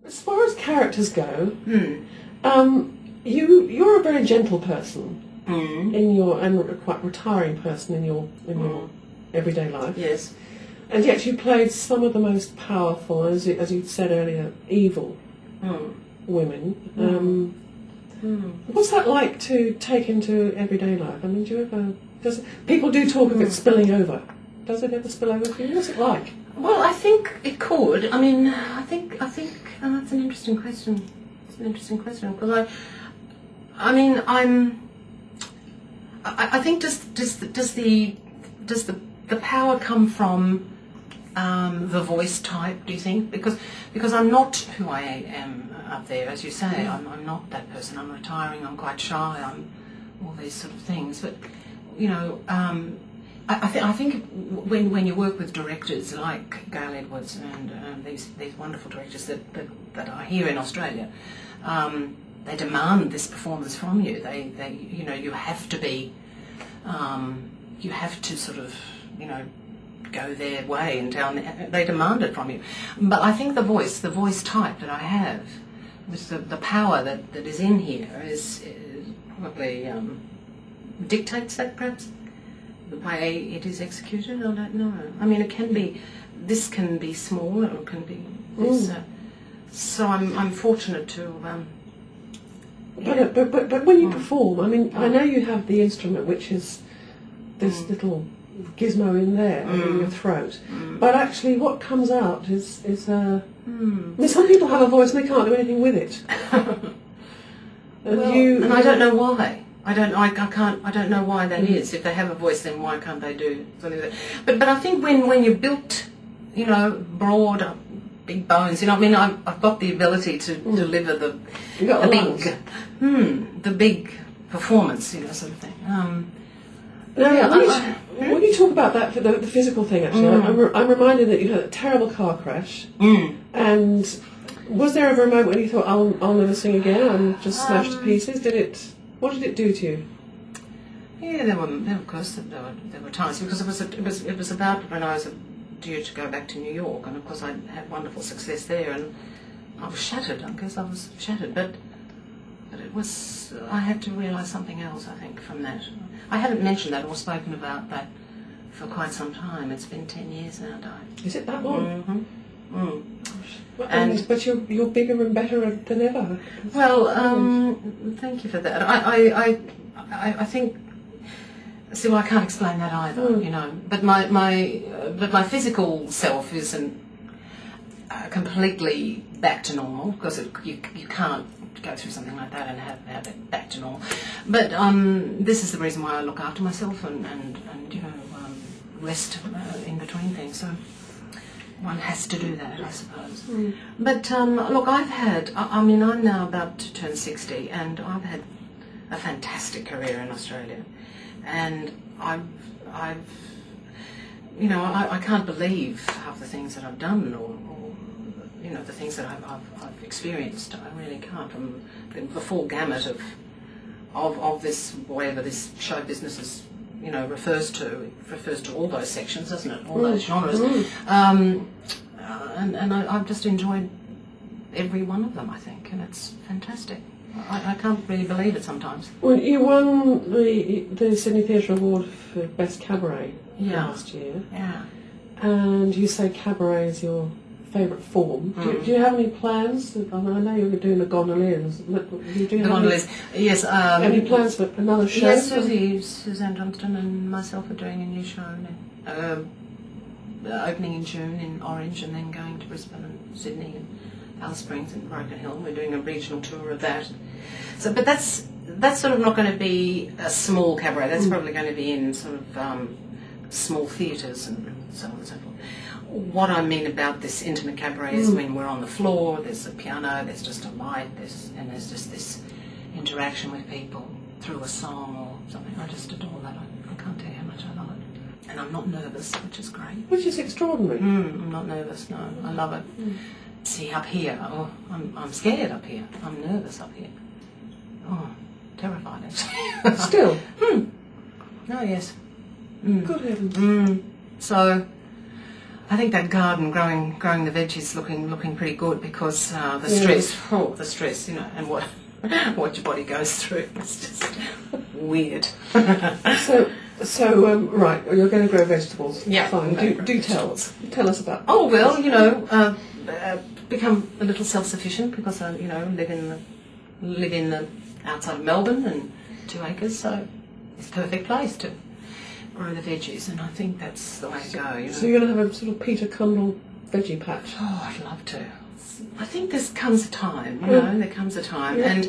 As far as characters go, Mm. you're a very gentle person Mm. and a quite retiring person in your everyday life. Yes. And yet you played some of the most powerful, as you said earlier, evil women. What's that like to take into everyday life? I mean, people do talk of it spilling over. Does it ever spill over for you? What's it like? Well, I think it could. I mean, I think that's an interesting question. It's an interesting question because I think does the power come from the voice type? Do you think? Because I'm not who I am up there, as you say. I'm not that person. I'm retiring. I'm quite shy. I'm all these sort of things. But you know, I think when you work with directors like Gail Edwards and these wonderful directors that are here in Australia, they demand this performance from you. They you know, you have to be, you have to sort of, you know, go their way and tell them. They demand it from you. But I think the voice type that I have, with the power that is in here, is probably dictates that perhaps. The way it is executed, I don't know. I mean, this can be small, or it can be this. So I'm fortunate to. But when you perform, I mean, I know you have the instrument, which is this little gizmo in there in your throat. But actually, what comes out is I mean, some people have a voice and they can't do anything with it. And I don't know why. I don't know why that is. If they have a voice, then why can't they do something like that? But I think when you're built, you know, broad, big bones, you know, I mean, I've got the ability to deliver the big performance, you know, sort of thing. When you talk about that, the physical thing, actually, I'm reminded that you had a terrible car crash. And was there ever a moment when you thought, I'll never sing again, I'm just smashed to pieces? What did it do to you? Yeah, there were times, because it was about when I was due to go back to New York, and of course I had wonderful success there, and I was shattered. I guess I was shattered, but it was, I had to realise something else, I think, from that. I haven't mentioned that or spoken about that for quite some time. It's been 10 years now, Di. Is it that long? But you're bigger and better than ever. Well, thank you for that. I think. See, well, I can't explain that either, you know. But my physical self isn't completely back to normal, because you can't go through something like that and have it back to normal. But this is the reason why I look after myself and you know, rest in between things. So one has to do that, I suppose. But look, I'm now about to turn 60, and I've had a fantastic career in Australia, and I've you know, I can't believe half the things that I've done, or you know, the things that I've experienced. I really can't. From the full gamut of this, whatever this show business is, you know, refers to all those sections, doesn't it? All those genres. And I've just enjoyed every one of them, I think, and it's fantastic. I can't really believe it sometimes. Well, you won the Sydney Theatre Award for Best Cabaret last year. Yeah. And you say cabaret is your favourite form. Do you have any plans? I know you're doing the gondoliers. Yes. Any plans for another show? Yes, Suzanne Johnston and myself are doing a new show, opening in June in Orange, and then going to Brisbane and Sydney and Alice Springs and Broken Hill. We're doing a regional tour of that. So, but that's sort of not going to be a small cabaret. That's probably going to be in sort of small theatres and so on and so forth. What I mean about this intimate cabaret is when we're on the floor, there's a piano, there's just a light, there's just this interaction with people through a song or something. I just adore that. I can't tell you how much I love it. And I'm not nervous, which is great. Which is extraordinary. I'm not nervous, no. I love it. See, up here, I'm scared up here. I'm nervous up here. Oh, terrified, actually. Still? Oh, yes. Good heavens. So, I think that garden growing the veggies looking pretty good because the stress, you know, and what your body goes through. It's just weird. So right, you're going to grow vegetables. Yeah. Fine. Do tell us about. Oh well, you know, become a little self-sufficient because I, you know, live in the outside of Melbourne and 2 acres, so it's a perfect place to grow the veggies, and I think that's the way to go. You know? So you're going to have a sort of Peter Cundall veggie patch. Oh, I'd love to. I think there comes a time, you know, there comes a time, Yeah.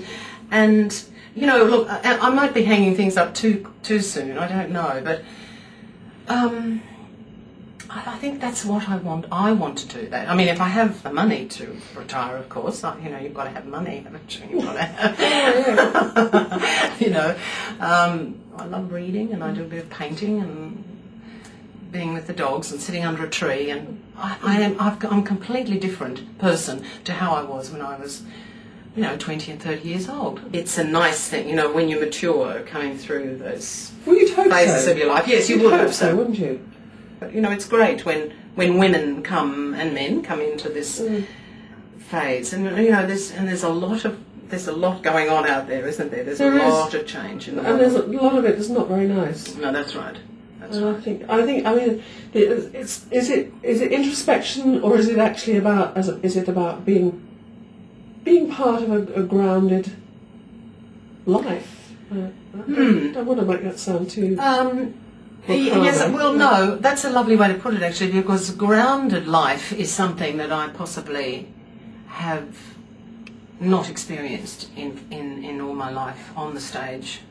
and you know, look, I might be hanging things up too soon. I don't know, but I think that's what I want. I want to do that. I mean, if I have the money to retire, of course. You know, you've got to have money, haven't you? You've got to have, you know, I love reading, and I do a bit of painting and being with the dogs and sitting under a tree. And I'm a completely different person to how I was when I was, you know, 20 and 30 years old. It's a nice thing, you know, when you mature, coming through those phases of your life. Yes, you would hope so, wouldn't you? But, you know, it's great when women come and men come into this phase, and you know, there's a lot going on out there, isn't there? There's a lot of change in the world, and there's a lot of it that's not very nice. No, that's right. I think. I mean, is it introspection, or is it actually about? Is it about being part of a grounded life? I don't want to make that sound too. Yes, well, no, that's a lovely way to put it, actually, because grounded life is something that I possibly have not experienced in all my life, on the stage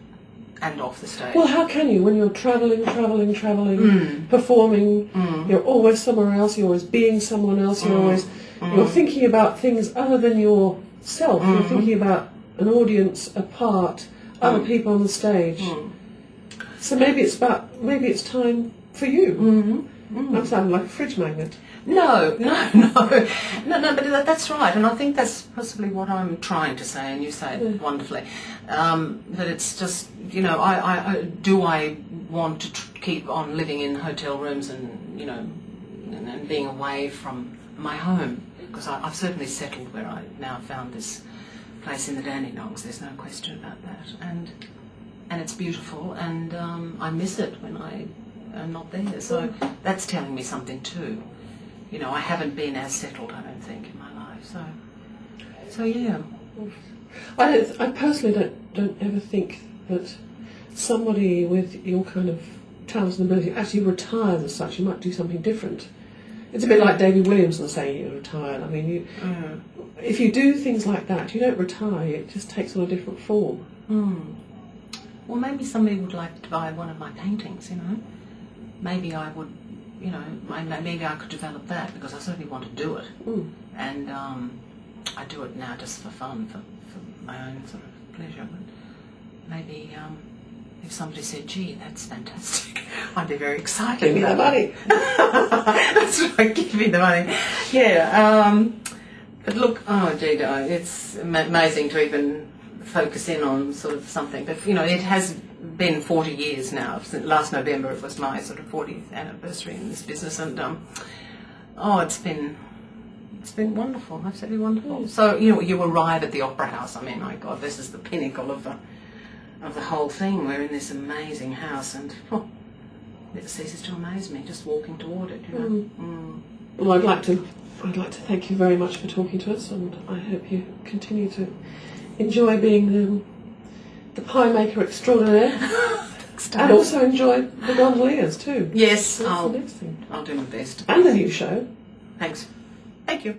and off the stage. Well, how can you when you're travelling, performing? You're always somewhere else. You're always being someone else. You're thinking about things other than yourself. You're thinking about an audience, a part, other people on the stage. So maybe it's time for you. I'm sounding like a fridge magnet. No, but that's right, and I think that's possibly what I'm trying to say, and you say it wonderfully. But it's just, you know, I want to keep on living in hotel rooms and, you know, and being away from my home, because I've certainly settled where I now found this place in the Dandenongs. There's no question about that, and it's beautiful, and I miss it when I am not there. So that's telling me something too. You know, I haven't been as settled, I don't think, in my life. So yeah. I personally don't ever think that somebody with your kind of talent and ability actually retires as such. You might do something different. It's a bit like David Williamson saying you're retired. I mean, if you do things like that, you don't retire. It just takes on a different form. Well, maybe somebody would like to buy one of my paintings, you know. Maybe I would, you know, maybe I could develop that, because I certainly want to do it. And I do it now just for fun, for my own sort of pleasure. But maybe if somebody said, gee, that's fantastic, I'd be very excited. Give me the money. That's right, give me the money. Yeah. But look, gee, it's amazing to even focus in on sort of something. But, you know, it has been 40 years now. Since last November it was my sort of 40th anniversary in this business, and it's been wonderful, absolutely wonderful. So, you know, you arrive at the Opera House. I mean, my God, this is the pinnacle of the whole thing. We're in this amazing house, and it ceases to amaze me just walking toward it. You know. Well, I'd like to thank you very much for talking to us, and I hope you continue to enjoy being the pie maker extraordinaire, and also enjoy the gondoliers too. Yes, That's the next thing. I'll do my best. And the new show. Thanks. Thank you.